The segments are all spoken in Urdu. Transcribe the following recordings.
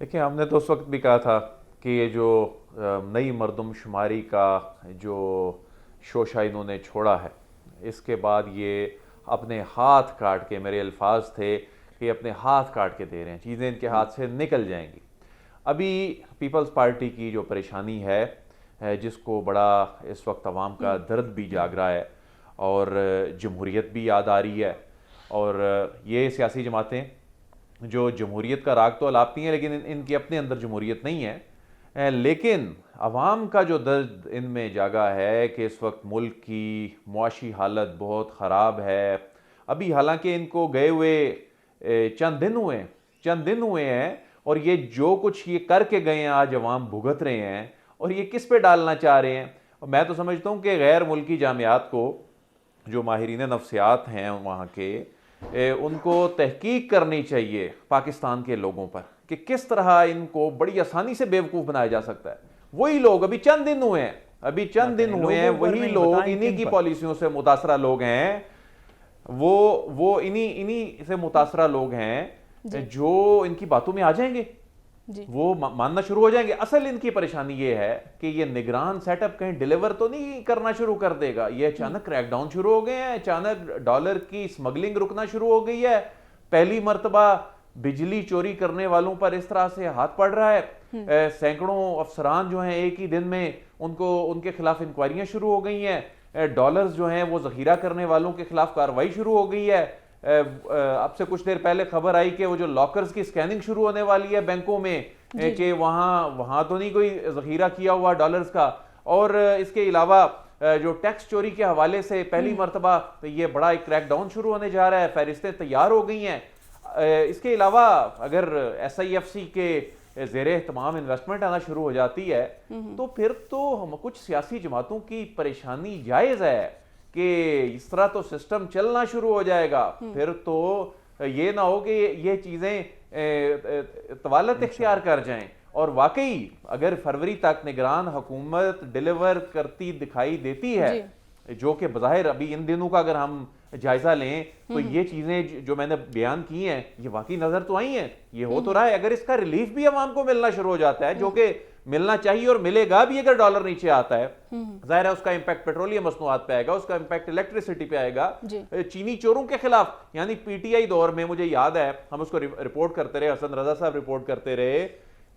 دیکھیں ہم نے تو اس وقت بھی کہا تھا کہ یہ جو نئی مردم شماری کا جو شوشہ انہوں نے چھوڑا ہے، اس کے بعد یہ اپنے ہاتھ کاٹ کے، میرے الفاظ تھے کہ یہ اپنے ہاتھ کاٹ کے دے رہے ہیں، چیزیں ان کے ہاتھ سے نکل جائیں گی۔ ابھی پیپلز پارٹی کی جو پریشانی ہے، جس کو بڑا اس وقت عوام کا درد بھی جاگ رہا ہے اور جمہوریت بھی یاد آ رہی ہے، اور یہ سیاسی جماعتیں جو جمہوریت کا راگ تو الاپتی ہیں لیکن ان کی اپنے اندر جمہوریت نہیں ہے، لیکن عوام کا جو درد ان میں جاگا ہے کہ اس وقت ملک کی معاشی حالت بہت خراب ہے۔ ابھی حالانکہ ان کو گئے ہوئے چند دن ہوئے ہیں، اور یہ جو کچھ یہ کر کے گئے ہیں آج عوام بھگت رہے ہیں، اور یہ کس پہ ڈالنا چاہ رہے ہیں؟ میں تو سمجھتا ہوں کہ غیر ملکی جامعات کو، جو ماہرین نفسیات ہیں وہاں کے، ان کو تحقیق کرنی چاہیے پاکستان کے لوگوں پر کہ کس طرح ان کو بڑی آسانی سے بیوقوف بنایا جا سکتا ہے۔ وہی لوگ ابھی چند دن ہوئے ہیں وہی لوگ انہی کی پالیسیوں سے متاثرہ لوگ ہیں، وہ انہی سے متاثرہ لوگ ہیں جو ان کی باتوں میں آ جائیں گے، وہ ماننا شروع ہو جائیں گے۔ اصل ان کی پریشانی یہ ہے کہ یہ نگران سیٹ اپ کہیں ڈیلیور تو نہیں کرنا شروع کر دے گا۔ یہ اچانک کریک ڈاؤن شروع ہو گئے ہیں، اچانک ڈالر کی سمگلنگ رکنا شروع ہو گئی ہے، پہلی مرتبہ بجلی چوری کرنے والوں پر اس طرح سے ہاتھ پڑ رہا ہے، سینکڑوں افسران جو ہیں ایک ہی دن میں ان کے خلاف انکوائریاں شروع ہو گئی ہیں، ڈالرز جو ہیں وہ ذخیرہ کرنے والوں کے خلاف کارروائی شروع ہو گئی ہے۔ اب سے کچھ دیر پہلے خبر آئی کہ وہ جو لاکرز کی سکیننگ شروع ہونے والی ہے بینکوں میں، کہ وہاں تو نہیں کوئی ذخیرہ کیا ہوا ڈالرز کا۔ اور اس کے علاوہ جو ٹیکس چوری کے حوالے سے پہلی مرتبہ یہ بڑا ایک کریک ڈاؤن شروع ہونے جا رہا ہے، فہرستیں تیار ہو گئی ہیں۔ اس کے علاوہ اگر ایس آئی ایف سی کے زیر اہتمام انویسٹمنٹ آنا شروع ہو جاتی ہے تو پھر تو ہم کچھ سیاسی جماعتوں کی پریشانی جائز ہے کہ اس طرح تو سسٹم چلنا شروع ہو جائے گا، پھر تو یہ نہ ہو کہ یہ چیزیں طوالت اختیار کر جائیں۔ اور واقعی اگر فروری تک نگران حکومت ڈیلیور کرتی دکھائی دیتی ہے، جو کہ بظاہر ابھی ان دنوں کا اگر ہم جائزہ لیں تو یہ چیزیں جو میں نے بیان کی ہیں یہ واقعی نظر تو آئی ہیں، یہ ہو تو رہا ہے۔ اگر اس کا ریلیف بھی عوام کو ملنا شروع ہو جاتا ہے، جو کہ ملنا چاہیے اور ملے گا بھی اگر ڈالر نیچے آتا ہے، ظاہر ہے اس کا امپیکٹ پیٹرولیم مصنوعات پہ آئے گا، اس کا امپیکٹ الیکٹریسٹی پہ آئے گا۔ چینی چوروں کے خلاف، یعنی پی ٹی آئی دور میں مجھے یاد ہے ہم اس کو رپورٹ کرتے رہے، حسن رضا صاحب رپورٹ کرتے رہے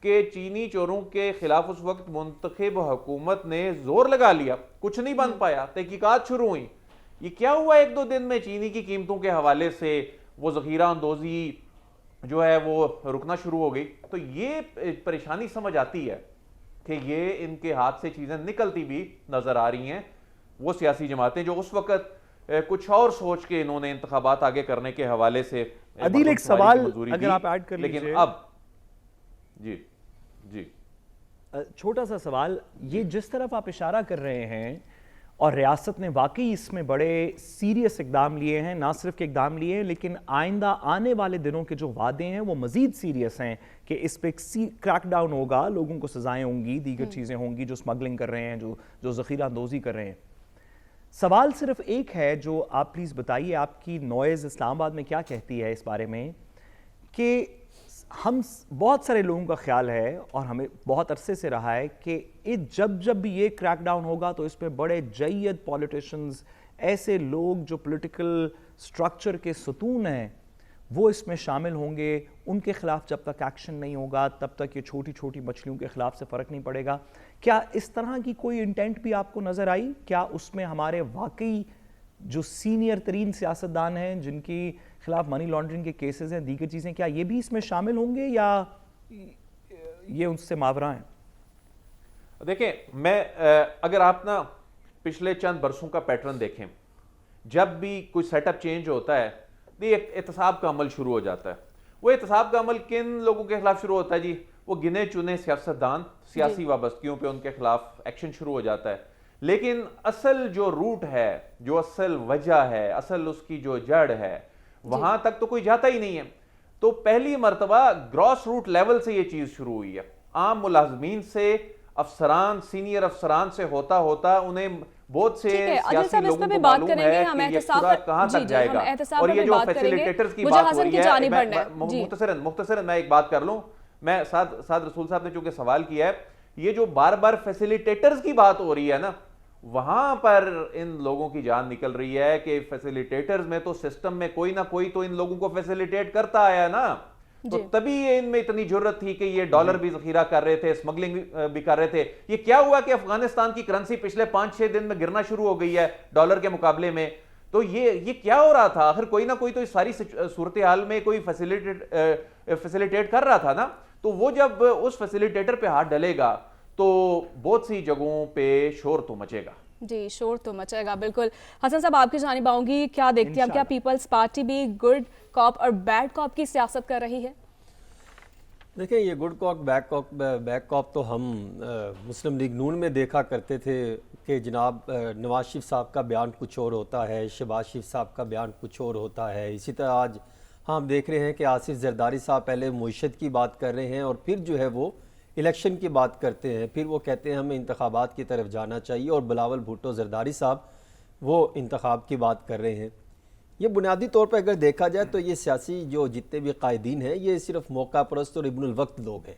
کہ چینی چوروں کے خلاف اس وقت منتخب حکومت نے زور لگا لیا، کچھ نہیں بن پایا، تحقیقات شروع ہوئی۔ یہ کیا ہوا ایک دو دن میں چینی کی قیمتوں کے حوالے سے وہ ذخیرہ اندوزی جو ہے وہ رکنا شروع ہو گئی۔ تو یہ پریشانی سمجھ آتی ہے کہ یہ ان کے ہاتھ سے چیزیں نکلتی بھی نظر آ رہی ہیں۔ وہ سیاسی جماعتیں جو اس وقت کچھ اور سوچ کے انہوں نے انتخابات آگے کرنے کے حوالے سے عدیل ایک سوال اگر آپ ایڈ کر لیجئے، لیکن اب جی چھوٹا سا سوال، یہ جس طرف آپ اشارہ کر رہے ہیں اور ریاست نے واقعی اس میں بڑے سیریس اقدام لیے ہیں، نہ صرف کہ اقدام لیے ہیں لیکن آئندہ آنے والے دنوں کے جو وعدے ہیں وہ مزید سیریس ہیں کہ اس پہ کریک ڈاؤن ہوگا، لوگوں کو سزائیں ہوں گی، دیگر چیزیں ہوں گی جو سمگلنگ کر رہے ہیں، جو ذخیرہ اندوزی کر رہے ہیں۔ سوال صرف ایک ہے جو آپ پلیز بتائیے، آپ کی نوائز اسلام آباد میں کیا کہتی ہے اس بارے میں، کہ ہم بہت سارے لوگوں کا خیال ہے اور ہمیں بہت عرصے سے رہا ہے کہ جب بھی یہ کریک ڈاؤن ہوگا تو اس میں بڑے جید پولیٹیشنز، ایسے لوگ جو پولیٹیکل سٹرکچر کے ستون ہیں وہ اس میں شامل ہوں گے، ان کے خلاف جب تک ایکشن نہیں ہوگا تب تک یہ چھوٹی چھوٹی مچھلیوں کے خلاف سے فرق نہیں پڑے گا۔ کیا اس طرح کی کوئی انٹینٹ بھی آپ کو نظر آئی؟ کیا اس میں ہمارے واقعی جو سینئر ترین سیاستدان ہیں جن کی خلاف منی لانڈرنگ کے کیسز ہیں، دیگر چیزیں، کیا یہ بھی اس میں شامل ہوں گے یا یہ ان سے ماورا ہیں؟ دیکھیں، میں اگر آپ نا پچھلے چند برسوں کا پیٹرن دیکھیں، جب بھی کوئی سیٹ اپ چینج ہوتا ہے ایک احتساب کا عمل شروع ہو جاتا ہے۔ وہ احتساب کا عمل کن لوگوں کے خلاف شروع ہوتا ہے جی؟ وہ گنے چنے سیاستدان، سیاسی وابستگیوں پہ ان کے خلاف ایکشن شروع ہو جاتا ہے۔ لیکن اصل جو روٹ ہے، جو اصل وجہ ہے، اصل اس کی جو جڑ ہے، وہاں تک تو کوئی جاتا ہی نہیں ہے۔ تو پہلی مرتبہ گراس روٹ لیول سے یہ چیز شروع ہوئی ہے، عام ملازمین سے، افسران، سینئر افسران سے ہوتا انہیں بہت سے سیاسی لوگوں کو معلوم ہے کہ یہ پورا کہاں تک جائے گا۔ اور یہ جو فیسیلیٹیٹرز کی بات ہو رہی ہے، مختصراً میں ایک بات کر لوں، میں سعد رسول صاحب نے چونکہ سوال کیا ہے, یہ جو بار بار فیسیلیٹیٹرز کی بات ہو رہی ہے نا, وہاں پر ان لوگوں کی جان نکل رہی ہے کہ فیسیلیٹیٹرز میں تو سسٹم میں کوئی نہ کوئی تو ان لوگوں کو فیسیلیٹیٹ کرتا آیا نا, تو تبھی ان میں اتنی جرت تھی کہ یہ ڈالر بھی ذخیرہ کر رہے تھے, اسمگلنگ بھی کر رہے تھے. یہ کیا ہوا کہ افغانستان کی کرنسی پچھلے 5-6 دن میں گرنا شروع ہو گئی ہے ڈالر کے مقابلے میں, تو یہ کیا ہو رہا تھا؟ آخر کوئی نہ کوئی تو اس ساری صورتحال میں کوئی فیسیلیٹیٹ کر رہا تھا نا, تو وہ جب اس فیسیلیٹیٹر پہ ہاتھ ڈلے گا تو بہت سی جگہوں پہ شور تو مچے گا. جی شور تو مچے گا بالکل. حسن صاحب آپ کی جانب آؤں گی, کیا دیکھتی ہیں آپ, کیا پیپلز پارٹی بھی گڈ کاپ اور بیڈ کاپ کی سیاست کر رہی ہے؟ دیکھیں یہ گڈ کاپ بیڈ کاپ تو ہم مسلم لیگ نون میں دیکھا کرتے تھے کہ جناب نواز شریف صاحب کا بیان کچھ اور ہوتا ہے, شہباز شریف صاحب کا بیان کچھ اور ہوتا ہے. اسی طرح آج ہم دیکھ رہے ہیں کہ آصف زرداری صاحب پہلے معیشت کی بات کر رہے ہیں اور پھر جو ہے وہ الیکشن کی بات کرتے ہیں, پھر وہ کہتے ہیں ہمیں انتخابات کی طرف جانا چاہیے, اور بلاول بھٹو زرداری صاحب وہ انتخاب کی بات کر رہے ہیں. یہ بنیادی طور پر اگر دیکھا جائے تو یہ سیاسی جو جتنے بھی قائدین ہیں یہ صرف موقع پرست اور ابن الوقت لوگ ہیں.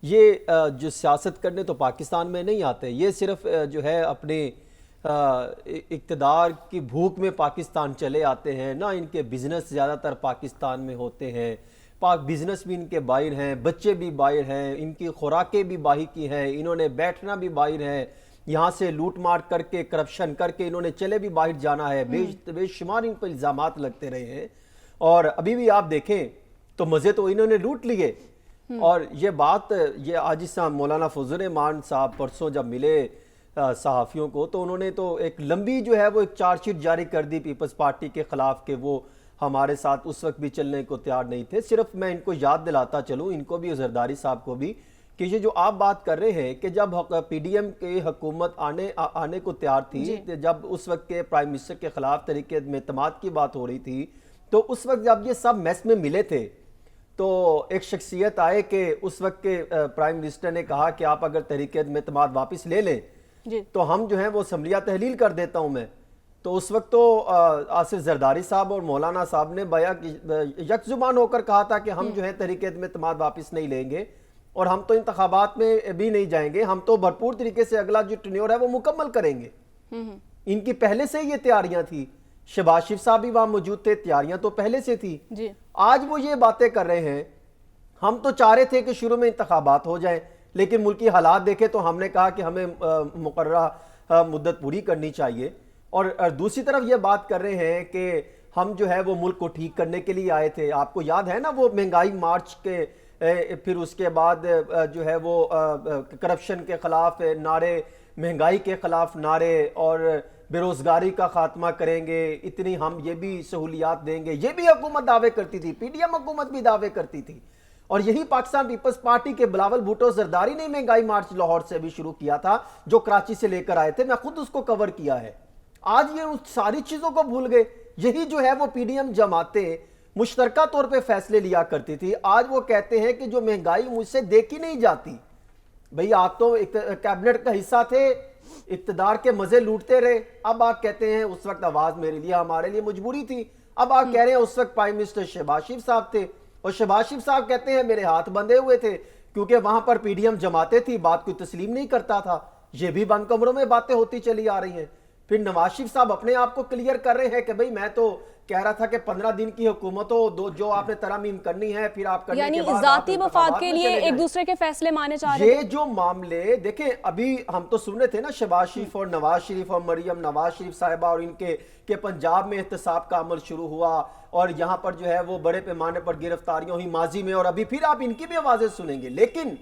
یہ جو سیاست کرنے تو پاکستان میں نہیں آتے, یہ صرف جو ہے اپنے اقتدار کی بھوک میں پاکستان چلے آتے ہیں. نہ ان کے بزنس زیادہ تر پاکستان میں ہوتے ہیں, بزنس بھی ان کے باہر ہیں, بچے بھی باہر ہیں, ان کی خوراکیں بھی باہر کی ہیں, انہوں نے بیٹھنا بھی باہر ہے, یہاں سے لوٹ مار کر کے کرپشن کر کے انہوں نے چلے بھی باہر جانا ہے. بے شمار ان پر الزامات لگتے رہے ہیں, اور ابھی بھی آپ دیکھیں تو مزے تو انہوں نے لوٹ لیے. اور یہ بات یہ آج مولانا فضل الرحمان صاحب پرسوں جب ملے صحافیوں کو تو انہوں نے تو ایک لمبی جو ہے وہ ایک چارج شیٹ جاری کر دی پیپلز پارٹی کے خلاف کہ وہ ہمارے ساتھ اس وقت بھی چلنے کو تیار نہیں تھے. صرف میں ان کو یاد دلاتا چلوں, ان کو بھی, زرداری صاحب کو بھی, کہ یہ جو آپ بات کر رہے ہیں کہ جب پی ڈی ایم کی حکومت آنے کو تیار تھی, جب اس وقت کے پرائم منسٹر کے خلاف تحریک اعتماد کی بات ہو رہی تھی, تو اس وقت جب یہ سب میس میں ملے تھے تو ایک شخصیت آئے کہ اس وقت کے پرائم منسٹر نے کہا کہ آپ اگر تحریک اعتماد واپس لے لیں تو ہم جو ہیں وہ اسمبلیہ تحلیل کر دیتا ہوں میں. تو اس وقت تو آصف زرداری صاحب اور مولانا صاحب نے یک زبان ہو کر کہا تھا کہ ہم جو ہے تحریک اعتماد واپس نہیں لیں گے اور ہم تو انتخابات میں بھی نہیں جائیں گے, ہم تو بھرپور طریقے سے اگلا جو ٹینیور ہے وہ مکمل کریں گے. ان کی پہلے سے یہ تیاریاں تھی, شہباز شریف صاحب بھی وہاں موجود تھے, تیاریاں تو پہلے سے تھی. آج وہ یہ باتیں کر رہے ہیں, ہم تو چاہ رہے تھے کہ شروع میں انتخابات ہو جائیں لیکن ملکی حالات دیکھے تو ہم نے کہا کہ ہمیں مقررہ مدت پوری کرنی چاہیے. اور دوسری طرف یہ بات کر رہے ہیں کہ ہم جو ہے وہ ملک کو ٹھیک کرنے کے لیے آئے تھے. آپ کو یاد ہے نا وہ مہنگائی مارچ کے, پھر اس کے بعد جو ہے وہ کرپشن کے خلاف نعرے, مہنگائی کے خلاف نعرے, اور بے روزگاری کا خاتمہ کریں گے, اتنی ہم یہ بھی سہولیات دیں گے, یہ بھی حکومت دعوے کرتی تھی, پی ڈی ایم حکومت بھی دعوے کرتی تھی. اور یہی پاکستان پیپلز پارٹی کے بلاول بھٹو زرداری نے مہنگائی مارچ لاہور سے بھی شروع کیا تھا جو کراچی سے لے کر آئے تھے, میں خود اس کو کور کیا ہے. آج یہ ان ساری چیزوں کو بھول گئے. یہی جو ہے وہ پی ڈی ایم جماعتیں مشترکہ طور پہ فیصلے لیا کرتی تھی, آج وہ کہتے ہیں کہ جو مہنگائی مجھ سے دیکھی نہیں جاتی. بھئی آپ تو کیبنٹ کا حصہ تھے, اقتدار کے مزے لوٹتے رہے, اب آپ کہتے ہیں اس وقت آواز میرے لیے ہمارے لیے مجبوری تھی. اب آپ کہہ رہے ہیں اس وقت پرائم منسٹر شہباز شریف صاحب تھے, اور شہباز شریف صاحب کہتے ہیں میرے ہاتھ بندھے ہوئے تھے کیونکہ وہاں پر پی ڈی ایم جماعتیں تھی, بات کوئی تسلیم نہیں کرتا تھا. یہ بھی بند کمروں میں باتیں ہوتی چلی آ رہی ہیں. پھر نواز شریف صاحب اپنے آپ کو کلیئر کر رہے ہیں کہ بھئی میں تو کہہ رہا تھا کہ 15 دن کی حکومت ہو, جو آپ نے ترامیم کرنی ہے پھر آپ کرنے کے بعد, یعنی ذاتی مفاد کے لیے ایک دوسرے کے فیصلے مانے چاہ رہے ہیں. یہ جو معاملے دیکھیں, ابھی ہم تو سن رہے تھے نا شہباز شریف اور نواز شریف اور مریم نواز شریف صاحبہ اور ان کے کہ پنجاب میں احتساب کا عمل شروع ہوا, اور یہاں پر جو ہے وہ بڑے پیمانے پر گرفتاریاں ہوئی ماضی میں, اور ابھی پھر آپ ان کی بھی آوازیں سنیں گے. لیکن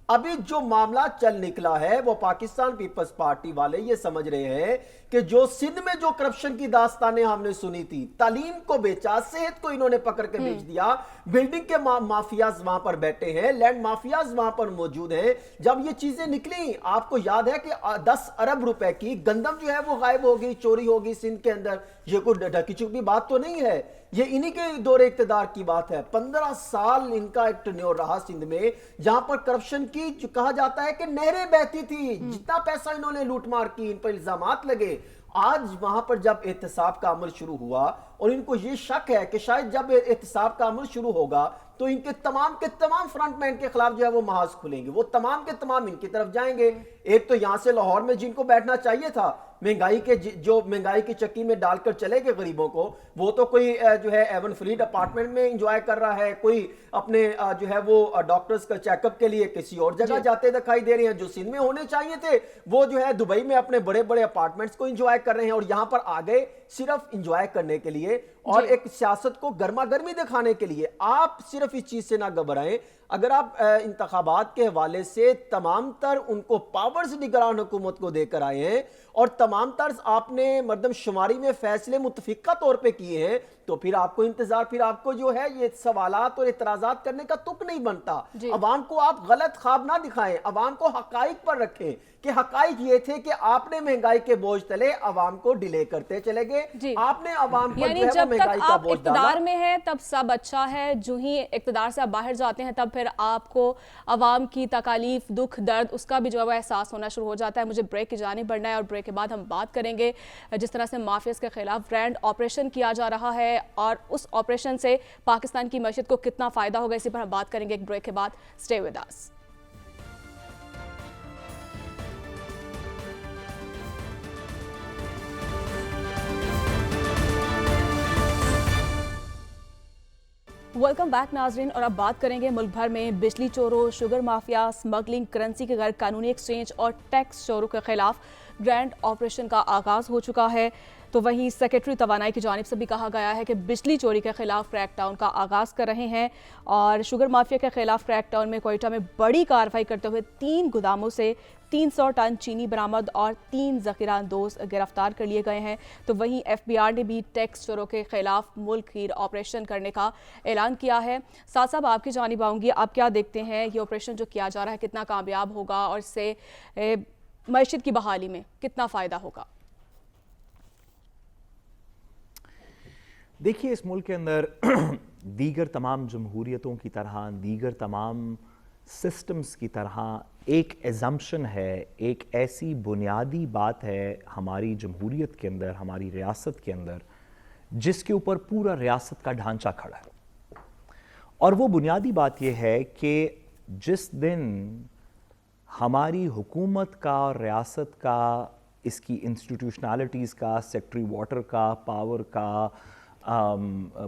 ابھی جو معاملہ چل نکلا ہے وہ پاکستان پیپلز پارٹی والے یہ سمجھ رہے ہیں کہ جو سندھ میں جو کرپشن کی داستانیں ہم نے سنی تھی, تعلیم کو بیچا, صحت کو انہوں نے پکڑ کے بیچ دیا, بلڈنگ کے مافیاز وہاں پر بیٹھے ہیں, لینڈ مافیاز وہاں پر موجود ہیں. جب یہ چیزیں نکلیں, آپ کو یاد ہے کہ 10 ارب روپے کی گندم جو ہے وہ غائب ہوگی, چوری ہوگی سندھ کے اندر. یہ کوئی ڈھکی چھپی بات تو نہیں ہے, یہ انہی کے دور اقتدار کی بات ہے. 15 سال ان کا ایک ٹینیور رہا سندھ میں, جہاں پر کرپشن کی جو کہا جاتا ہے کہ نہریں بہتی تھی, جتنا پیسہ انہوں نے لوٹ مار کی, ان پر الزامات لگے. آج وہاں پر جب احتساب کا عمل شروع ہوا, اور ان کو یہ شک ہے کہ شاید جب احتساب کا عمل شروع ہوگا تو ان کے تمام فرنٹ مین کے خلاف جو ہے وہ محاذ کھلیں گے، وہ تمام کے تمام ان کی طرف جائیں گے۔ ایک تو یہاں سے لاہور میں جن کو بیٹھنا چاہیے تھا، مہنگائی کی چکی میں ڈال کر چلے گئے غریبوں کو، وہ تو کوئی جو ہے ایون فریڈ اپارٹمنٹ میں انجوائے کر رہا ہے، کوئی اپنے جو ہے وہ ڈاکٹرز کا چیک اپ کے لیے کسی اور جگہ جاتے دکھائی دے رہے ہیں۔ جو سندھ میں ہونے چاہیے تھے وہ جو ہے دبئی میں اپنے بڑے بڑے اپارٹمنٹس کو انجوائے کر رہے ہیں، اور یہاں پر آ گئے صرف انجوائے کرنے کے لیے اور ایک سیاست کو گرما گرمی دکھانے کے لیے۔ آپ صرف اس چیز سے نہ گھبرائیں، اگر آپ انتخابات کے حوالے سے تمام تر ان کو پاورز نگران حکومت کو دے کر آئے ہیں اور تمام تر آپ نے مردم شماری میں فیصلے متفقہ طور پہ کیے ہیں، تو پھر آپ کو انتظار، پھر آپ کو جو ہے یہ سوالات اور اعتراضات کرنے کا تک نہیں بنتا۔ عوام کو آپ غلط خواب نہ دکھائیں، عوام کو حقائق پر رکھیں کہ حقائق یہ تھے کہ آپ نے مہنگائی کے بوجھ تلے عوام کو ڈیلے کرتے چلے گئے، آپ نے عوام پر یعنی جب تک آپ اقتدار میں ہیں تب سب اچھا ہے، جو ہی اقتدار سے آپ باہر جاتے ہیں تب پھر آپ کو عوام کی تکالیف، دکھ، درد، اس کا بھی جو ہے وہ احساس ہونا شروع ہو جاتا ہے۔ مجھے بریک کی جانب بڑھنا ہے اور بریک کے بعد ہم بات کریں گے جس طرح سے مافیاز کے خلاف گرینڈ آپریشن کیا جا رہا ہے اور اس آپریشن سے پاکستان کی معیشت کو کتنا فائدہ ہوگا، اسی پر ہم بات کریں گے ایک بریک کے بعد۔ Stay with us. Welcome back ناظرین، اور اب بات کریں گے ملک بھر میں بجلی چوروں، شوگر مافیا، سمگلنگ، کرنسی کے غیر قانونی ایکسچینج اور ٹیکس چوروں کے خلاف گرینڈ آپریشن کا آغاز ہو چکا ہے۔ تو وہیں سیکرٹری توانائی کی جانب سے بھی کہا گیا ہے کہ بجلی چوری کے خلاف کریک ڈاؤن کا آغاز کر رہے ہیں اور شوگر مافیا کے خلاف کریک ڈاؤن میں کوئٹہ میں بڑی کارروائی کرتے ہوئے 3 گوداموں سے 300 ٹن چینی برآمد اور 3 ذخیرہ اندوز گرفتار کر لیے گئے ہیں۔ تو وہیں ایف بی آر نے بھی ٹیکس چوروں کے خلاف ملک گیر آپریشن کرنے کا اعلان کیا ہے۔ ساتھ صاحب آپ کی جانب آؤں گی، آپ کیا دیکھتے ہیں یہ آپریشن جو کیا جا رہا ہے کتنا کامیاب ہوگا اور اس سے معیشت کی بحالی میں کتنا فائدہ ہوگا؟ دیکھیے، اس ملک کے اندر دیگر تمام جمہوریتوں کی طرح، دیگر تمام سسٹمز کی طرح ایک ایزمپشن ہے، ایک ایسی بنیادی بات ہے ہماری جمہوریت کے اندر، ہماری ریاست کے اندر، جس کے اوپر پورا ریاست کا ڈھانچہ کھڑا ہے، اور وہ بنیادی بات یہ ہے کہ جس دن ہماری حکومت کا اور ریاست کا، اس کی انسٹیٹیوشنالٹیز کا، سیکٹری واٹر کا، پاور کا،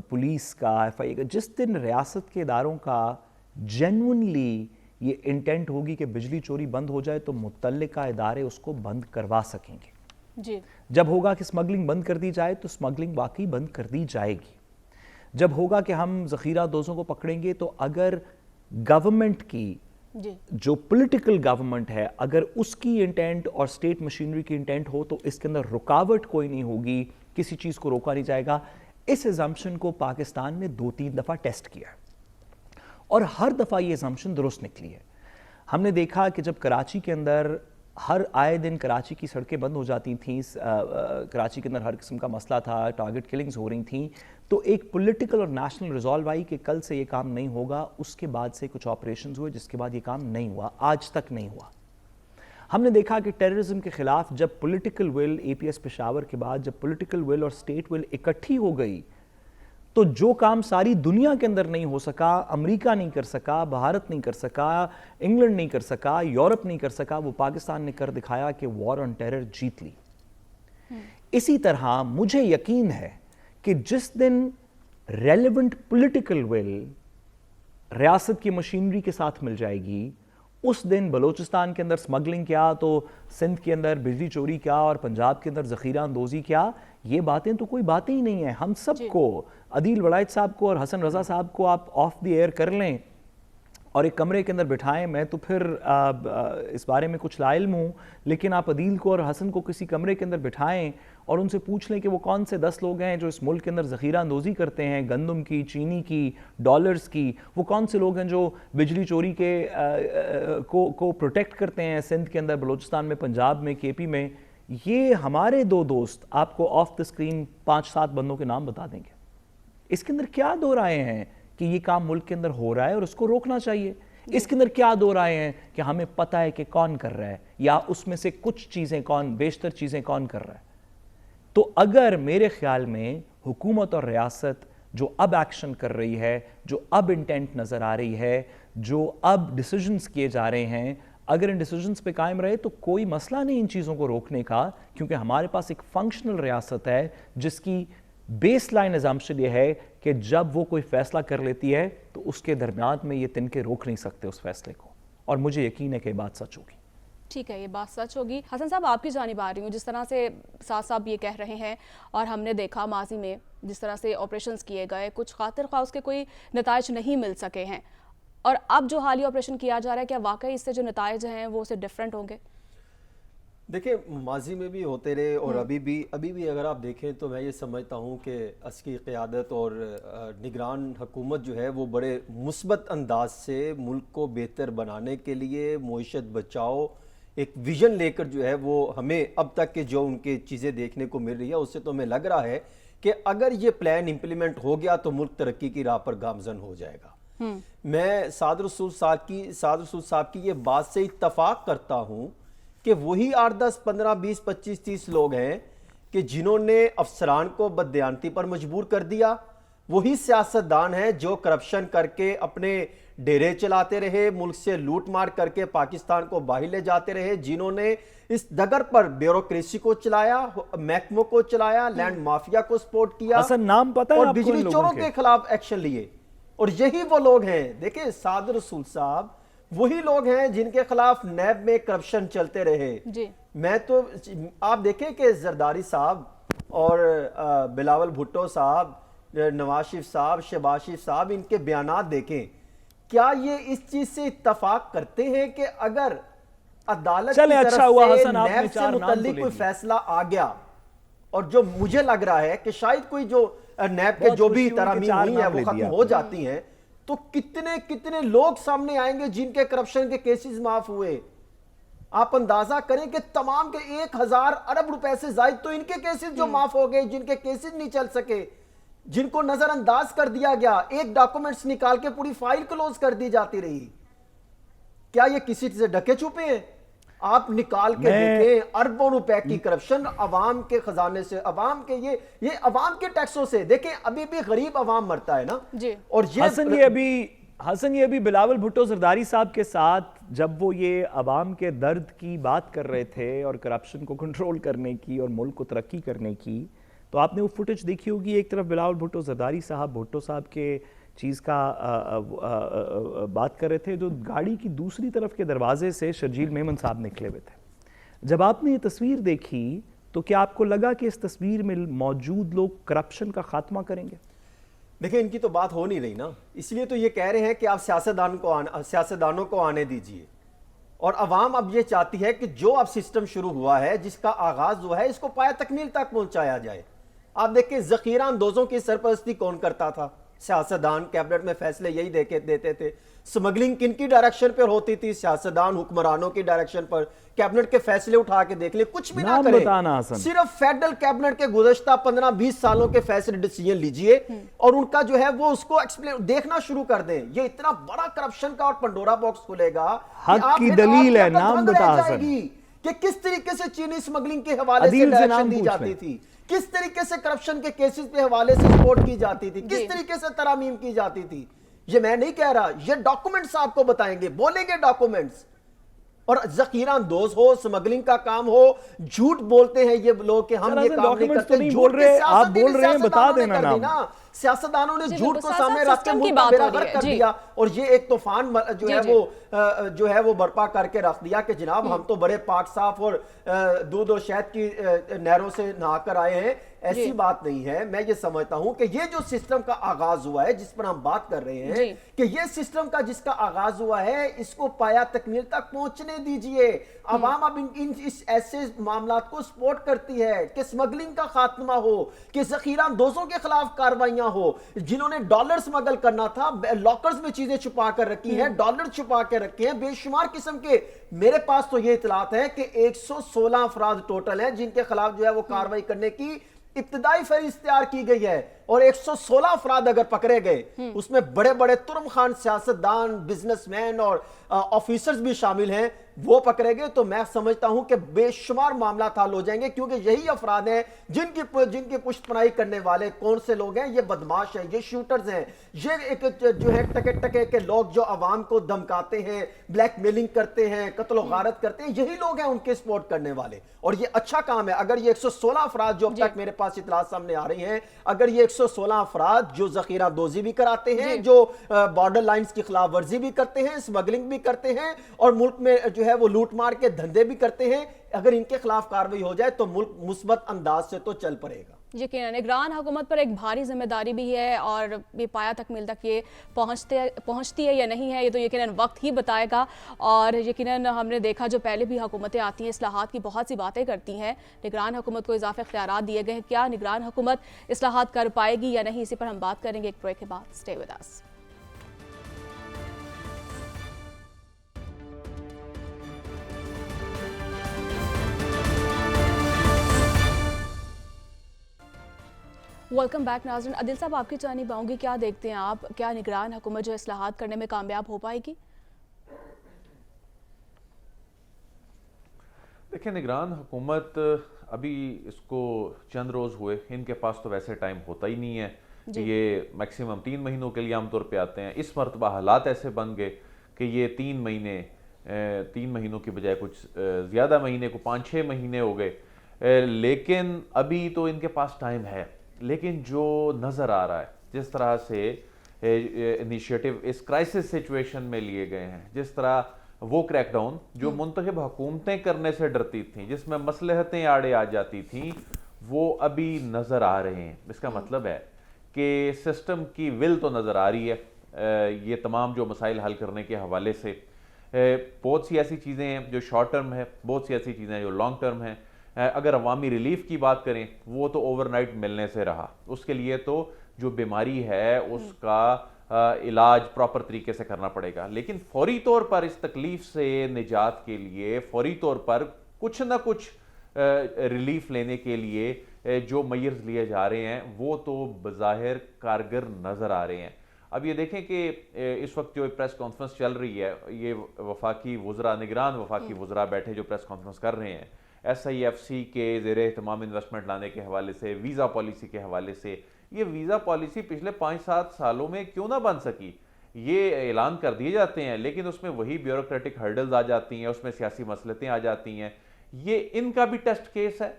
پولیس کا، ایف آئی اے کا، جس دن ریاست کے اداروں کا جینونلی یہ انٹینٹ ہوگی کہ بجلی چوری بند ہو جائے تو متعلقہ ادارے اس کو بند کروا سکیں گے۔ جی، جب ہوگا کہ سمگلنگ بند کر دی جائے تو سمگلنگ واقعی بند کر دی جائے گی۔ جب ہوگا کہ ہم ذخیرہ دوزوں کو پکڑیں گے تو اگر گورنمنٹ کی جو پولیٹیکل گورنمنٹ ہے، اگر اس کی انٹینٹ اور سٹیٹ مشینری کی انٹینٹ ہو تو اس کے اندر رکاوٹ کوئی نہیں ہوگی، کسی چیز کو روکا نہیں جائے گا۔ اس ایزمپشن کو پاکستان نے 2-3 دفعہ ٹیسٹ کیا ہے اور ہر دفعہ یہ ایزمپشن درست نکلی ہے۔ ہم نے دیکھا کہ جب کراچی کے اندر ہر آئے دن کراچی کی سڑکیں بند ہو جاتی تھیں، کراچی کے اندر ہر قسم کا مسئلہ تھا، ٹارگٹ کلنگز ہو رہی تھیں، تو ایک پولیٹیکل اور نیشنل ریزالو آئی کہ کل سے یہ کام نہیں ہوگا۔ اس کے بعد سے کچھ آپریشنز ہوئے جس کے بعد یہ کام نہیں ہوا، آج تک نہیں ہوا۔ ہم نے دیکھا کہ ٹیررزم کے خلاف جب political will, a P S Peshawar کے بعد جب پولیٹیکل ول اور سٹیٹ ول اکٹھی ہو گئی تو جو کام ساری دنیا کے اندر نہیں ہو سکا، امریکہ نہیں کر سکا، بھارت نہیں کر سکا، انگلینڈ نہیں کر سکا، یورپ نہیں کر سکا، وہ پاکستان نے کر دکھایا کہ وار آن ٹیرر جیت لی۔ اسی طرح مجھے یقین ہے کہ جس دن ریلیونٹ پولیٹیکل ول ریاست کی مشینری کے ساتھ مل جائے گی، اس دن بلوچستان کے اندر سمگلنگ کیا تو سندھ کے اندر بجلی چوری کیا اور پنجاب کے اندر ذخیرہ اندوزی کیا، یہ باتیں تو کوئی باتیں ہی نہیں ہیں۔ ہم سب کو، عدیل ولائد صاحب کو اور حسن رضا صاحب کو آپ آف دی ایئر کر لیں اور ایک کمرے کے اندر بٹھائیں، میں تو پھر اس بارے میں کچھ لا علم ہوں، لیکن آپ عدیل کو اور حسن کو کسی کمرے کے اندر بٹھائیں اور ان سے پوچھ لیں کہ وہ کون سے 10 لوگ ہیں جو اس ملک کے اندر ذخیرہ اندوزی کرتے ہیں، گندم کی، چینی کی، ڈالرز کی، وہ کون سے لوگ ہیں جو بجلی چوری کے کو پروٹیکٹ کرتے ہیں سندھ کے اندر، بلوچستان میں، پنجاب میں، کے پی میں۔ یہ ہمارے 2 دوست آپ کو آف دا اسکرین 5-7 بندوں کے نام بتا دیں گے۔ اس کے اندر کیا 2 رائے ہیں کہ یہ کام ملک کے اندر ہو رہا ہے اور اس کو روکنا چاہیے؟ اس کے اندر کیا 2 رائے ہیں کہ ہمیں پتہ ہے کہ کون کر رہا ہے یا اس میں سے کچھ چیزیں کون، بیشتر چیزیں کون کر رہا ہے؟ تو اگر میرے خیال میں حکومت اور ریاست جو اب ایکشن کر رہی ہے, جو اب انٹینٹ نظر آ رہی ہے, جو اب ڈیسیجنز کیے جا رہے ہیں, اگر ان ڈیسیجنز پہ قائم رہے تو کوئی مسئلہ نہیں ان چیزوں کو روکنے کا, کیونکہ ہمارے پاس ایک فنکشنل ریاست ہے جس کی بیس لائن ازامپشن یہ ہے کہ جب وہ کوئی فیصلہ کر لیتی ہے تو اس کے درمیان میں یہ تنکے روک نہیں سکتے اس فیصلے کو, اور مجھے یقین ہے کہ یہ بات سچ ہوگی. ٹھیک ہے, یہ بات سچ ہوگی. حسن صاحب آپ کی جانب آ رہی ہوں, جس طرح سے سعد صاحب یہ کہہ رہے ہیں اور ہم نے دیکھا ماضی میں جس طرح سے آپریشنز کیے گئے, کچھ خاطر خواہ اس کے کوئی نتائج نہیں مل سکے ہیں, اور اب جو حالیہ آپریشن کیا جا رہا ہے کیا واقعی اس سے جو نتائج ہیں وہ اسے ڈیفرنٹ ہوں گے؟ دیکھیں ماضی میں بھی ہوتے رہے اور ابھی بھی اگر آپ دیکھیں تو میں یہ سمجھتا ہوں کہ عسکری قیادت اور نگران حکومت جو ہے وہ بڑے مثبت انداز سے ملک کو بہتر بنانے کے لیے معیشت بچاؤ ایک ویژن لے کر جو ہے وہ ہمیں اب تک کے جو ان کے چیزیں دیکھنے کو مل رہی ہے اس سے تو ہمیں لگ رہا ہے کہ اگر یہ پلان امپلیمنٹ ہو گیا تو ملک ترقی کی راہ پر گامزن ہو جائے گا. میں سعد رسول صاحب کی یہ بات سے اتفاق کرتا ہوں کہ وہی 8 10 15 20 25 30 لوگ ہیں کہ جنہوں نے افسران کو بددیانتی پر مجبور کر دیا, وہی سیاستدان ہیں جو کرپشن کر کے اپنے ڈیرے چلاتے رہے, ملک سے لوٹ مار کر کے پاکستان کو باہر لے جاتے رہے, جنہوں نے اس ڈگر پر بیوروکریسی کو چلایا, محکموں کو چلایا, لینڈ مافیا کو سپورٹ کیا, حسن نام پتہ ہے اور آپ کو ان بجلی لوگوں چوروں کے؟ کے خلاف ایکشن لیے. اور یہی وہ لوگ ہیں, دیکھیں سعد رسول صاحب وہی لوگ ہیں جن کے خلاف نیب میں کرپشن چلتے رہے. جی میں تو آپ دیکھیں کہ زرداری صاحب اور بلاول بھٹو صاحب, نواز شریف صاحب, شہباز شریف صاحب, ان کے بیانات دیکھیں, کیا یہ اس چیز سے اتفاق کرتے ہیں کہ اگر عدالت کی طرف سے نیب سے متعلق کوئی فیصلہ آ گیا, اور جو مجھے لگ رہا ہے کہ شاید کوئی جو نیب کے جو بھی ترامیم ہوئی ہیں وہ ختم ہو جاتی ہیں, تو کتنے لوگ سامنے آئیں گے جن کے کرپشن کے کیسز معاف ہوئے. آپ اندازہ کریں کہ تمام کے 1000 ارب روپے سے زائد تو ان کے کیسز جو معاف ہو گئے, جن کے کیسز نہیں چل سکے, جن کو نظر انداز کر دیا گیا, ایک ڈاکومنٹس نکال کے پوری فائل کلوز کر دی جاتی رہی. کیا یہ کسی سے ڈکے چھپے ہیں؟ آپ نکال کے دیکھیں اربوں روپے کی کرپشن عوام کے خزانے سے, عوام کے یہ عوام کے ٹیکسوں سے. دیکھیں ابھی بھی غریب عوام مرتا ہے نا. جی. اور حسن یہ ابھی بلاول بھٹو زرداری صاحب کے ساتھ جب وہ یہ عوام کے درد کی بات کر رہے تھے اور کرپشن کو کنٹرول کرنے کی اور ملک کو ترقی کرنے کی, تو آپ نے وہ فوٹیج دیکھی ہوگی. ایک طرف بلاول بھٹو زرداری صاحب بھٹو صاحب کے چیز کا بات کر رہے تھے, جو گاڑی کی دوسری طرف کے دروازے سے شرجیل میمن صاحب نکلے ہوئے تھے. جب آپ نے یہ تصویر دیکھی تو کیا آپ کو لگا کہ اس تصویر میں موجود لوگ کرپشن کا خاتمہ کریں گے؟ دیکھیں ان کی تو بات ہو نہیں رہی نا, اس لیے تو یہ کہہ رہے ہیں کہ آپ سیاستدانوں کو آنے دیجئے. اور عوام اب یہ چاہتی ہے کہ جو اب سسٹم شروع ہوا ہے, جس کا آغاز ہوا ہے, اس کو پایہ تکمیل تک پہنچایا جائے. آپ دیکھیں ذخیرہ اندوزوں کی سرپرستی کون کرتا تھا؟ سیاستدان. کیبنٹ میں فیصلے یہی دیتے تھے. سمگلنگ کن کی ڈائریکشن پر ہوتی تھی؟ سیاستدان حکمرانوں کی ڈائریکشن پر. کیبنٹ کے فیصلے اٹھا کے دیکھ لیں, کچھ بھی نہ کریں, صرف فیڈرل کیبنٹ کے گزشتہ 15-20 سالوں کے فیصلے ڈیسیژن لیجئے اور ان کا جو ہے وہ اس کو دیکھنا شروع کر دیں. یہ اتنا بڑا کرپشن کا اور پنڈورا باکس کھلے گا, حق کی دلیل ہے, نام بتا حسن, کہ کس طریقے سے چینی سمگلنگ کے حوالے سے ڈائریکشن دی جاتی تھی, کس طریقے سے کرپشن کے کیسز پہ حوالے سے سپورٹ کی جاتی تھی, کس طریقے سے ترامیم کی جاتی تھی. یہ میں نہیں کہہ رہا, یہ ڈاکومنٹس آپ کو بتائیں گے, بولیں گے ڈاکومنٹس. اور ذخیرہ اندوز ہو, سمگلنگ کا کام ہو, جھوٹ بولتے ہیں یہ لوگ کہ ہم یہ کام نہیں کرتے. بول رہے آپ بول رہے ہیں, بتا دینا نام. سیاستدانوں نے جھوٹ کو سامنے رکھ کے ملک کو بیرا غرق کر دیا, اور یہ ایک طوفان جو ہے وہ برپا کر کے رکھ دیا کہ جناب ہم تو بڑے پاک صاف اور دودھ اور شہد کی نہروں سے نہا کر آئے ہیں. ایسی بات نہیں ہے. میں یہ سمجھتا ہوں کہ یہ جو سسٹم کا آغاز ہوا ہے جس پر ہم بات کر رہے ہیں, کہ یہ سسٹم کا جس کا آغاز ہوا ہے, اس کو پایہ تکمیل تک پہنچنے دیجئے. عوام اب اس ایسے معاملات کو سپورٹ کرتی ہے کہ سمگلنگ کا خاتمہ ہو, کہ ذخیرہ اندوزوں کے خلاف کاروائیاں ہو. جنہوں نے ڈالر سمگل کرنا تھا, لاکرز میں چیزیں چھپا کر رکھی ہیں, ڈالر چھپا کے رکھے ہیں, بے شمار قسم کے. میرے پاس تو یہ اطلاعات ہے کہ 116 افراد ٹوٹل ہیں جن کے خلاف جو ہے وہ کاروائی کرنے کی ابتدائی فہرست تیار کی گئی ہے. اور 116 افراد اگر پکڑے گئے اس میں بڑے بڑے ترم خان سیاستدان بزنس مین اور آفیسرز بھی شامل ہیں وہ پکڑے گئے تو میں سمجھتا ہوں کہ بے شمار معاملات حل ہو جائیں گے کیونکہ یہی افراد ہیں جن کی پشت پناہی کرنے والے کون سے لوگ ہیں یہ بدماش ہیں یہ شوٹرز ہیں یہ ایک جو ہے ٹکے ٹکے کے لوگ جو عوام کو دھمکاتے ہیں بلیک میلنگ کرتے ہیں قتل و غارت کرتے ہیں یہی لوگ ہیں ان کے سپورٹ کرنے والے اور یہ اچھا کام ہے اگر یہ 116 افراد جو اب تک میرے پاس اطلاعات سامنے آ رہی ہیں اگر یہ 116 افراد جو ذخیرہ دوزی بھی کراتے ہیں جو بارڈر لائنز کی خلاف ورزی بھی کرتے ہیں اسمگلنگ بھی کرتے ہیں اور ملک میں جو ہے وہ لوٹ مار کے دھندے بھی کرتے ہیں اگر ان کے خلاف کارروائی ہو جائے تو ملک مثبت انداز سے تو چل پڑے گا یقیناً نگران حکومت پر ایک بھاری ذمہ داری بھی ہے اور بے پایا تکمیل تک یہ پہنچتی ہے یا نہیں ہے یہ تو یقیناً وقت ہی بتائے گا اور یقیناً ہم نے دیکھا جو پہلے بھی حکومتیں آتی ہیں اصلاحات کی بہت سی باتیں کرتی ہیں نگران حکومت کو اضافی اختیارات دیے گئے ہیں کیا نگران حکومت اصلاحات کر پائے گی یا نہیں اسی پر ہم بات کریں گے ایک بریک کے بعد stay with us welcome back ناظرین عادل صاحب آپ کی جانب آؤں گی کیا دیکھتے ہیں آپ کیا نگران حکومت جو اصلاحات کرنے میں کامیاب ہو پائے گی دیکھیں نگران حکومت ابھی اس کو چند روز ہوئے ان کے پاس تو ویسے ٹائم ہوتا ہی نہیں ہے یہ میکسیمم 3 مہینوں کے لیے عام طور پہ آتے ہیں اس مرتبہ حالات ایسے بن گئے کہ یہ 3 مہینوں کی بجائے کچھ زیادہ مہینے کو 5-6 مہینے ہو گئے لیکن ابھی تو ان کے پاس ٹائم ہے لیکن جو نظر آ رہا ہے جس طرح سے انیشیٹو اس کرائسس سچویشن میں لیے گئے ہیں جس طرح وہ کریک ڈاؤن جو منتخب حکومتیں کرنے سے ڈرتی تھیں جس میں مصلحتیں آڑے آ جاتی تھیں وہ ابھی نظر آ رہے ہیں اس کا مطلب ہے کہ سسٹم کی ول تو نظر آ رہی ہے یہ تمام جو مسائل حل کرنے کے حوالے سے بہت سی ایسی چیزیں ہیں جو شارٹ ٹرم ہے بہت سی ایسی چیزیں ہیں جو لانگ ٹرم ہیں اگر عوامی ریلیف کی بات کریں وہ تو اوور نائٹ ملنے سے رہا اس کے لیے تو جو بیماری ہے اس کا علاج پراپر طریقے سے کرنا پڑے گا لیکن فوری طور پر اس تکلیف سے نجات کے لیے فوری طور پر کچھ نہ کچھ ریلیف لینے کے لیے جو میئرز لیے جا رہے ہیں وہ تو بظاہر کارگر نظر آ رہے ہیں اب یہ دیکھیں کہ اس وقت جو پریس کانفرنس چل رہی ہے یہ وفاقی وزراء نگران وفاقی وزراء بیٹھے جو پریس کانفرنس کر رہے ہیں SIFC کے زیر اہتمام انویسٹمنٹ لانے کے حوالے سے ویزا پالیسی کے حوالے سے یہ ویزا پالیسی پچھلے 5-7 سالوں میں کیوں نہ بن سکی یہ اعلان کر دیے جاتے ہیں لیکن اس میں وہی بیوروکریٹک ہرڈلز آ جاتی ہیں اس میں سیاسی مصلحتیں آ جاتی ہیں یہ ان کا بھی ٹیسٹ کیس ہے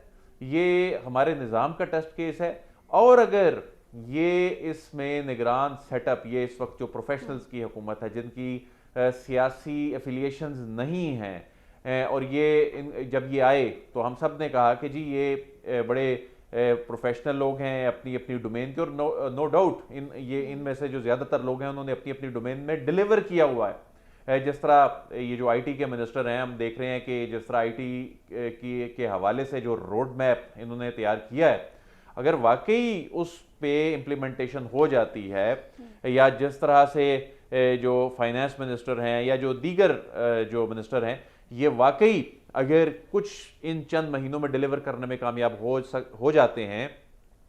یہ ہمارے نظام کا ٹیسٹ کیس ہے اور اگر یہ اس میں نگران سیٹ اپ یہ اس وقت جو پروفیشنلز کی حکومت ہے جن کی سیاسی ایفیلیشنز نہیں ہیں اور یہ جب یہ آئے تو ہم سب نے کہا کہ جی یہ بڑے پروفیشنل لوگ ہیں اپنی اپنی ڈومین کے اور نو ڈاؤٹ ان میں سے جو زیادہ تر لوگ ہیں انہوں نے اپنی اپنی ڈومین میں ڈیلیور کیا ہوا ہے جس طرح یہ جو IT کے منسٹر ہیں ہم دیکھ رہے ہیں کہ جس طرح IT کے حوالے سے جو روڈ میپ انہوں نے تیار کیا ہے اگر واقعی اس پہ امپلیمنٹیشن ہو جاتی ہے یا جس طرح سے جو فائنانس منسٹر ہیں یا جو دیگر جو منسٹر ہیں یہ واقعی اگر کچھ ان چند مہینوں میں ڈیلیور کرنے میں کامیاب ہو جاتے ہیں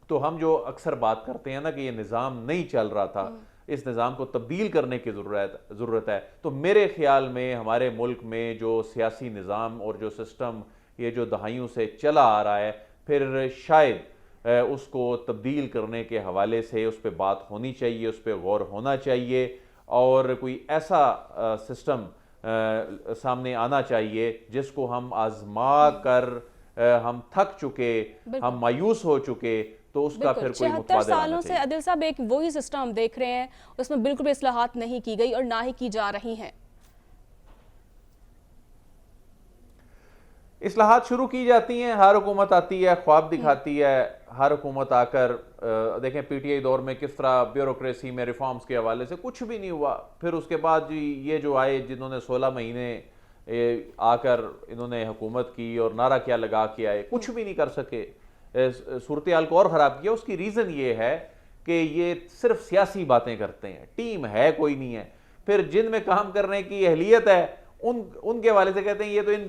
تو ہم جو اکثر بات کرتے ہیں نا کہ یہ نظام نہیں چل رہا تھا اس نظام کو تبدیل کرنے کی ضرورت ہے تو میرے خیال میں ہمارے ملک میں جو سیاسی نظام اور جو سسٹم یہ جو دہائیوں سے چلا آ رہا ہے پھر شاید اس کو تبدیل کرنے کے حوالے سے اس پہ بات ہونی چاہیے اس پہ غور ہونا چاہیے اور کوئی ایسا سسٹم سامنے آنا چاہیے جس کو ہم آزما کر ہم تھک چکے ہم مایوس ہو چکے تو اس کا پھر کوئی متبادل 76 سالوں سے عادل صاحب ایک وہی سسٹم ہم دیکھ رہے ہیں اس میں بالکل بھی اصلاحات نہیں کی گئی اور نہ ہی کی جا رہی ہیں اصلاحات شروع کی جاتی ہیں ہر حکومت آتی ہے خواب دکھاتی ہے ہر حکومت آ کر دیکھیں PTI دور میں کس طرح بیوروکریسی میں ریفارمز کے حوالے سے کچھ بھی نہیں ہوا پھر اس کے بعد یہ جو آئے جنہوں نے 16 مہینے آ کر انہوں نے حکومت کی اور نعرہ کیا لگا کے آئے کچھ بھی نہیں کر سکے صورتحال کو اور خراب کیا اس کی ریزن یہ ہے کہ یہ صرف سیاسی باتیں کرتے ہیں ٹیم ہے کوئی نہیں ہے پھر جن میں کام کرنے کی اہلیت ہے ان کے والے سے کہتے ہیں یہ تو ان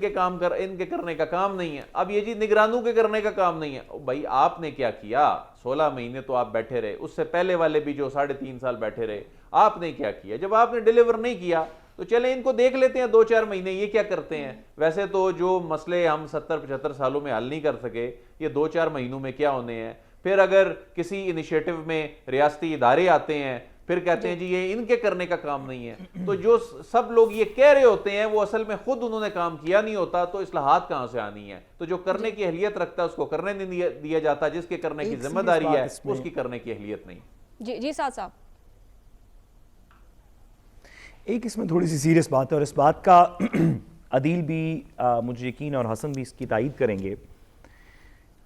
کے کرنے کا کام نہیں ہے. اب یہ جی نگرانوں کے کرنے کا کام نہیں ہے. بھائی آپ نے کیا کیا؟ 16 مہینے تو آپ بیٹھے رہے, اس سے پہلے والے بھی جو 3.5 سال بیٹھے رہے, آپ نے کیا کیا؟ جب آپ نے ڈیلیور نہیں کیا تو چلیں ان کو دیکھ لیتے ہیں 2-4 مہینے یہ کیا کرتے ہیں. ویسے تو جو مسئلے ہم 70-75 سالوں میں حل نہیں کر سکے, یہ 2-4 مہینوں میں کیا ہونے ہیں. پھر اگر کسی انیشیٹو میں ریاستی ادارے آتے ہیں, پھر کہتے ہیں جی یہ ان کے کرنے کا کام نہیں ہے. تو جو سب لوگ یہ کہہ رہے ہوتے ہیں وہ اصل میں خود انہوں نے کام کیا نہیں ہوتا, تو اصلاحات کہاں سے آنی ہے؟ تو جو کرنے کی اہلیت رکھتا ہے اس کو کرنے نہیں دیا جاتا, جس کے کرنے کی ذمہ داری ہے اس کی کرنے کی اہلیت نہیں. جی سعد صاحب, ایک اس میں تھوڑی سی سیریس بات ہے, اور اس بات کا عدیل بھی مجھے یقین اور حسن بھی اس کی تائید کریں گے.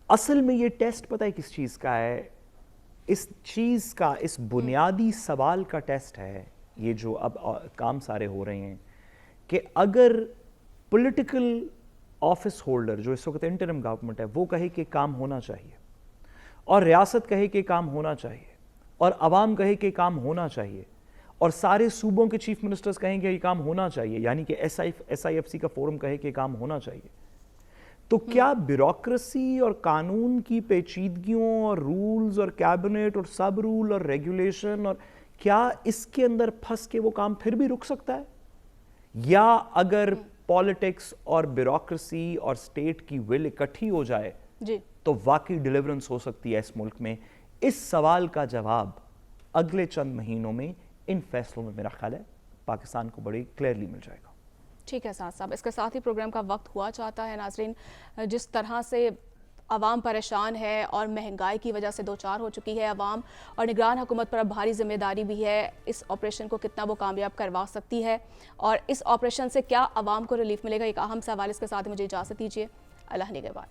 اصل میں یہ ٹیسٹ پتہ ہے کس چیز کا ہے؟ اس چیز کا, اس بنیادی سوال کا ٹیسٹ ہے یہ جو اب کام سارے ہو رہے ہیں, کہ اگر پولیٹیکل آفس ہولڈر جو اس وقت انٹرم گورنمنٹ ہے وہ کہے کہ کام ہونا چاہیے, اور ریاست کہے کہ کام ہونا چاہیے, اور عوام کہے کہ کام ہونا چاہیے, اور سارے صوبوں کے چیف منسٹرز کہیں کہ یہ کام ہونا چاہیے, یعنی کہ ایس آئی ایف سی کا فورم کہے کہ کام ہونا چاہیے, تو کیا بیوروکریسی اور قانون کی پیچیدگیوں اور رولز اور کیبنٹ اور سب رول اور ریگولیشن, اور کیا اس کے اندر پھنس کے وہ کام پھر بھی رک سکتا ہے؟ یا اگر پالیٹکس اور بیوروکریسی اور سٹیٹ کی ول اکٹھی ہو جائے تو واقعی ڈیلیورنس ہو سکتی ہے اس ملک میں؟ اس سوال کا جواب اگلے چند مہینوں میں ان فیصلوں میں میرا خیال ہے پاکستان کو بڑی کلیئرلی مل جائے گا. ٹھیک ہے سعد صاحب, اس کے ساتھ ہی پروگرام کا وقت ہوا چاہتا ہے. ناظرین, جس طرح سے عوام پریشان ہے اور مہنگائی کی وجہ سے دوچار ہو چکی ہے عوام, اور نگران حکومت پر اب بھاری ذمہ داری بھی ہے اس آپریشن کو کتنا وہ کامیاب کروا سکتی ہے, اور اس آپریشن سے کیا عوام کو ریلیف ملے گا, ایک اہم سوال. اس کے ساتھ مجھے اجازت دیجیے. اللہ نگہبان.